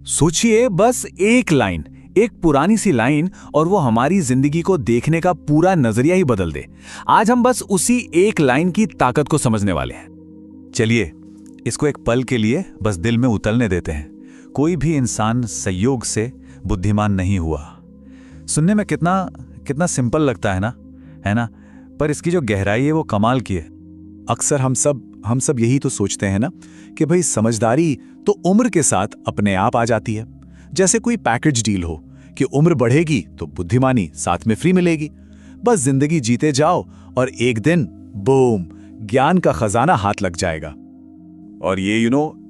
सोचिए, बस एक लाइन, एक पुरानी सी लाइन, और वो हमारी जिंदगी को देखने का पूरा नजरिया ही बदल दे। आज हम बस उसी एक लाइन की ताकत को समझने वाले हैं। चलिए इसको एक पल के लिए बस दिल में उतरने देते हैं। कोई भी इंसान संयोग से बुद्धिमान नहीं हुआ। सुनने में कितना कितना सिंपल लगता है ना? पर इसकी जो गहराई है वो कमाल की है। अक्सर हम सब यही तो सोचते हैं ना कि भाई समझदारी तो उम्र के साथ अपने आप आ जाती है। जैसे कोई पैकेज डील हो कि उम्र बढ़ेगी तो बुद्धिमानी साथ में फ्री मिलेगी। बस जिंदगी जीते जाओ और एक दिन बूम, ज्ञान का खजाना हाथ लग जाएगा। और ये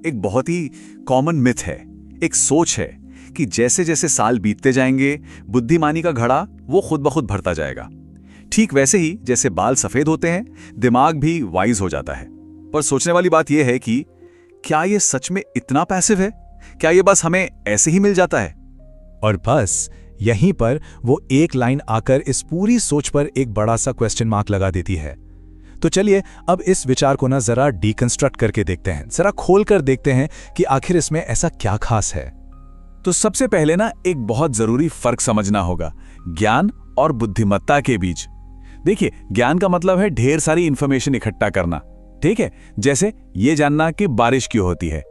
एक बहुत ही कॉमन मिथ है, एक सोच है कि जैसे जैसे साल बीतते जाएंगे बुद्धिमानी का घड़ा वो खुद ब खुद भरता जाएगा। ठीक वैसे ही जैसे बाल सफेद होते हैं, दिमाग भी वाइज हो जाता है। पर सोचने वाली बात यह है कि क्या ये सच में इतना पैसिव है? क्या ये बस हमें ऐसे ही मिल जाता है? और बस यहीं पर वो एक लाइन आकर इस पूरी सोच पर एक बड़ा सा क्वेश्चन मार्क लगा देती है। तो चलिए अब इस विचार को जरा डीकंस्ट्रक्ट करके देखते हैं, जरा खोल कर देखते हैं कि आखिर इसमें ऐसा क्या खास है। तो सबसे पहले एक बहुत जरूरी फर्क समझना होगा ज्ञान और बुद्धिमत्ता के बीच। देखिए, ज्ञान का मतलब है ढेर सारी इंफॉर्मेशन इकट्ठा करना, ठीक है, जैसे ये जानना कि बारिश क्यों होती है।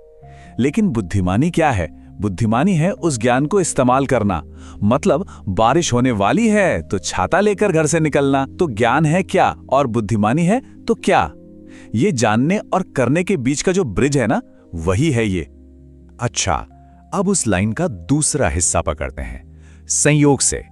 लेकिन बुद्धिमानी क्या है? बुद्धिमानी है उस ज्ञान को इस्तेमाल करना। मतलब बारिश होने वाली है तो छाता लेकर घर से निकलना। तो ज्ञान है क्या और बुद्धिमानी है तो क्या? ये जानने और करने के बीच का जो ब्रिज है वही है ये। अच्छा, अब उस लाइन का दूसरा हिस्सा पकड़ते हैं, संयोग से।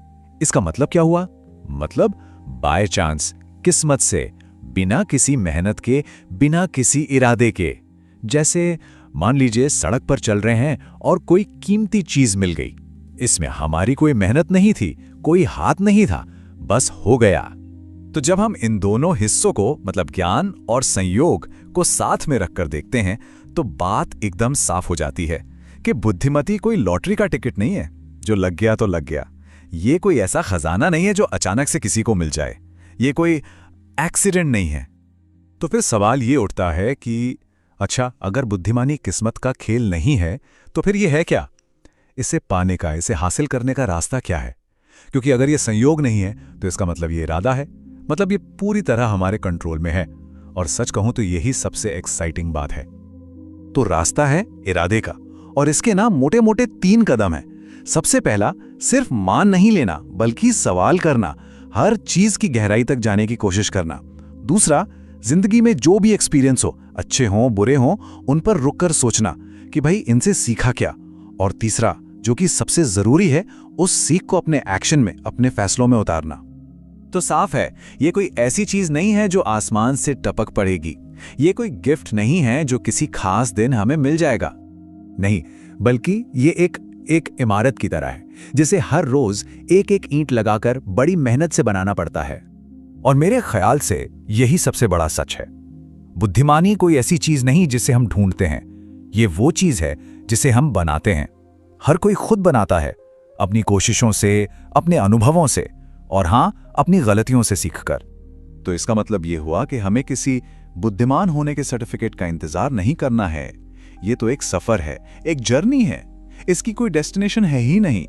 इसका मतलब क्या हुआ? मतलब बाय चांस, किस्मत से, बिना किसी मेहनत के, बिना किसी इरादे के। जैसे मान लीजिए सड़क पर चल रहे हैं और कोई कीमती चीज मिल गई। इसमें हमारी कोई मेहनत नहीं थी, कोई हाथ नहीं था, बस हो गया। तो जब हम इन दोनों हिस्सों को, मतलब ज्ञान और संयोग को साथ में रखकर देखते हैं तो बात एकदम साफ हो जाती है कि बुद्धिमती कोई लॉटरी का टिकट नहीं है जो लग गया तो लग गया। ये कोई ऐसा खजाना नहीं है जो अचानक से किसी को मिल जाए। ये कोई एक्सीडेंट नहीं है। तो फिर सवाल ये उठता है कि अच्छा, अगर बुद्धिमानी किस्मत का खेल नहीं है तो फिर ये है क्या? इसे पाने का, इसे हासिल करने का रास्ता क्या है? क्योंकि अगर ये संयोग नहीं है तो इसका मतलब ये इरादा है, मतलब ये पूरी तरह हमारे कंट्रोल में है। और सच कहूं तो यही सबसे एक्साइटिंग बात है। तो रास्ता है इरादे का, और इसके मोटे मोटे 3 कदम हैं। सबसे पहला, सिर्फ मान नहीं लेना बल्कि सवाल करना, हर चीज की गहराई तक जाने की कोशिश करना। दूसरा, जिंदगी में जो भी एक्सपीरियंस हो, अच्छे हों बुरे हों, उन पर रुककर सोचना कि भाई इनसे सीखा क्या। और तीसरा, जो कि सबसे जरूरी है, उस सीख को अपने एक्शन में, अपने फैसलों में उतारना। तो साफ है, ये कोई ऐसी चीज नहीं है जो आसमान से टपक पड़ेगी। ये कोई गिफ्ट नहीं है जो किसी खास दिन हमें मिल जाएगा। नहीं, बल्कि ये एक इमारत की तरह है जिसे हर रोज एक एक ईंट लगाकर बड़ी मेहनत से बनाना पड़ता है। और मेरे ख्याल से यही सबसे बड़ा सच है। बुद्धिमानी कोई ऐसी चीज नहीं जिसे हम ढूंढते हैं, ये वो चीज है जिसे हम बनाते हैं। हर कोई खुद बनाता है, अपनी कोशिशों से, अपने अनुभवों से, और हां, अपनी गलतियों से सीखकर। तो इसका मतलब ये हुआ कि हमें किसी बुद्धिमान होने के सर्टिफिकेट का इंतजार नहीं करना है। ये तो एक सफर है, एक जर्नी है। इसकी कोई डेस्टिनेशन है ही नहीं।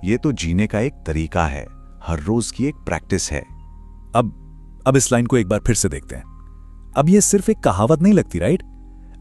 ये तो जीने का एक तरीका है, हर रोज की एक प्रैक्टिस है। अब इस लाइन को एक बार फिर से देखते हैं। अब ये सिर्फ एक कहावत नहीं लगती, राइट?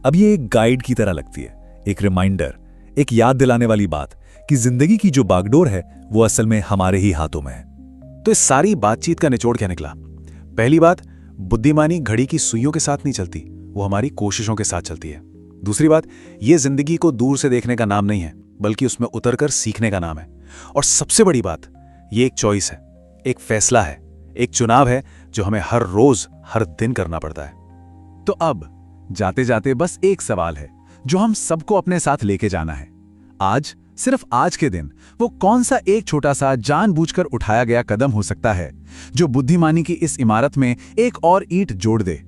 अब ये एक गाइड की तरह लगती है, एक रिमाइंडर, एक याद दिलाने वाली बात कि जिंदगी की जो बागडोर है वो असल में हमारे ही हाथों में है। तो इस सारी बातचीत का निचोड़ क्या निकला? पहली बात, बुद्धिमानी घड़ी की सुइयों के साथ नहीं चलती, वो हमारी कोशिशों के साथ चलती है। दूसरी बात, ये जिंदगी को दूर से देखने का नाम नहीं है, बल्कि उसमें उतरकर सीखने का नाम है। और सबसे बड़ी बात, ये एक चॉइस है, एक फैसला है, एक चुनाव है जो हमें हर रोज, हर दिन करना पड़ता है। तो अब जाते जाते बस एक सवाल है जो हम सबको अपने साथ लेके जाना है। आज, सिर्फ आज के दिन, वो कौन सा एक छोटा सा जानबूझकर उठाया गया कदम हो सकता है जो बुद्धिमानी की इस इमारत में एक और ईंट जोड़ दे?